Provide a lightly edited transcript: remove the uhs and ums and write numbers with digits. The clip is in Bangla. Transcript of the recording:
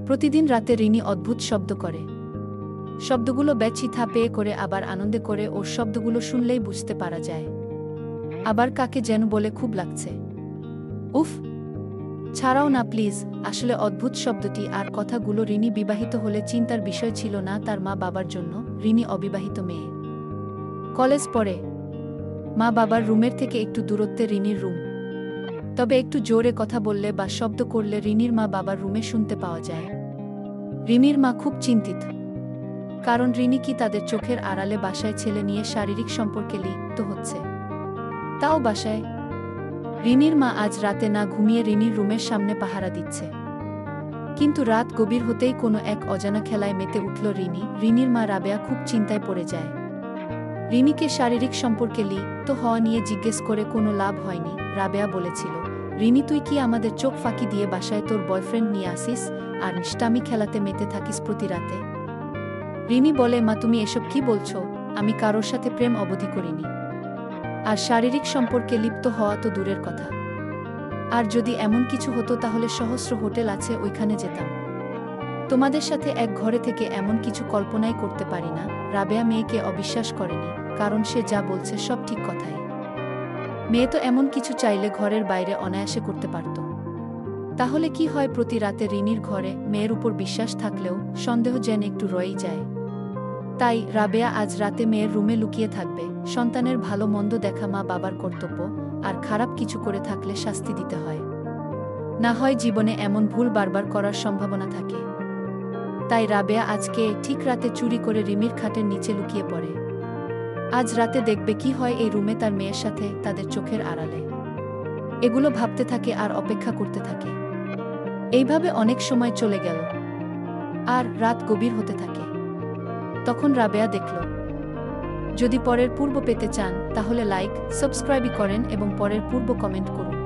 প্রতিদিন রাতে রিনি অদ্ভুত শব্দ করে। শব্দগুলো ব্যথিতা পেয়ে করে আবার আনন্দে করে, ওর শব্দগুলো শুনলেই বুঝতে পারা যায়। আবার কাকে যেন বলে খুব লাগছে। উফ, ছাড়াও না প্লিজ। আসলে অদ্ভুত শব্দটি আর কথাগুলো রিনি বিবাহিত হলে চিন্তার বিষয় ছিল না তার মা বাবার জন্য। রিনি অবিবাহিত মেয়ে, কলেজ পড়ে। মা বাবার রুমের থেকে একটু দূরত্বে রিনির রুম। তবে একটু জোরে কথা বললে বা শব্দ করলে রিনির মা বাবার রুমে শুনতে পাওয়া যায়। রিনির মা খুব চিন্তিত, কারণ রিনি কি তাদের চোখের আড়ালে বাসায় ছেলে নিয়ে শারীরিক সম্পর্কে লিপ্ত হচ্ছে, তাও বাসায়। রিনির মা আজ রাতে না ঘুমিয়ে রিনির রুমের সামনে পাহারা দিচ্ছে। কিন্তু রাত গভীর হতেই কোনো এক অজানা খেলায় মেতে উঠল রিনি। রিনির মা রাবেয়া খুব চিন্তায় পড়ে যায়। রিনিকে শারীরিক সম্পর্কে লিপ্ত হওয়া নিয়ে জিজ্ঞেস করে কোনো লাভ হয়নি। রাবেয়া বলেছিল, রিনি তুই কি আমাদের চোখ ফাঁকি দিয়ে বাসায় তোর বয়ফ্রেন্ড নিয়ে আসিস আর নিষ্টামি খেলাতে মেতে থাকিস প্রতি রাতে? রিনি বলে, মা তুমি এসব কি বলছো? আমি কারোর সাথে প্রেম অবধি করিনি। আর শারীরিক সম্পর্কে লিপ্ত হওয়া তো দূরের কথা। আর যদি এমন কিছু হতো তাহলে সহস্র হোটেল আছে, ওইখানে যেতাম। তোমাদের সাথে এক ঘরে থেকে এমন কিছু কল্পনাই করতে পারি না। রাবেয়া মেয়েকে অবিশ্বাস করেনি, কারণ সে যা বলছে সব ঠিক কথাই। মেয়ে তো এমন কিছু চাইলে ঘরের বাইরে অনায়াসে করতে পারত। তাহলে কি হয়, প্রতি রাতে রিনির ঘরে মেয়ের উপর বিশ্বাস থাকলেও সন্দেহ যেন একটু রয়েই যায়। তাই রাবেয়া আজ রাতে মেয়ের রুমে লুকিয়ে থাকবে। সন্তানের ভালো মন্দ দেখা মা বাবার কর্তব্য, আর খারাপ কিছু করে থাকলে শাস্তি দিতে হয়। না হয় জীবনে এমন ভুল বারবার করার সম্ভাবনা থাকে। তাই রাবেয়া আজকে ঠিক রাতে চুরি করে রিমির খাটের নিচে লুকিয়ে পড়ে। আজ রাতে দেখবে কি হয় এই রুমে তার মেয়ের সাথে, তাদের চোখের আড়ালে। এগুলো ভাবতে থাকে আর অপেক্ষা করতে থাকে। এইভাবে অনেক সময় চলে গেল, আর রাত গভীর হতে থাকে। তখন রাবেয়া দেখল। যদি পরের পূর্ব পেতে চান তাহলে লাইক, সাবস্ক্রাইব করেন এবং পরের পূর্ব কমেন্ট করুন।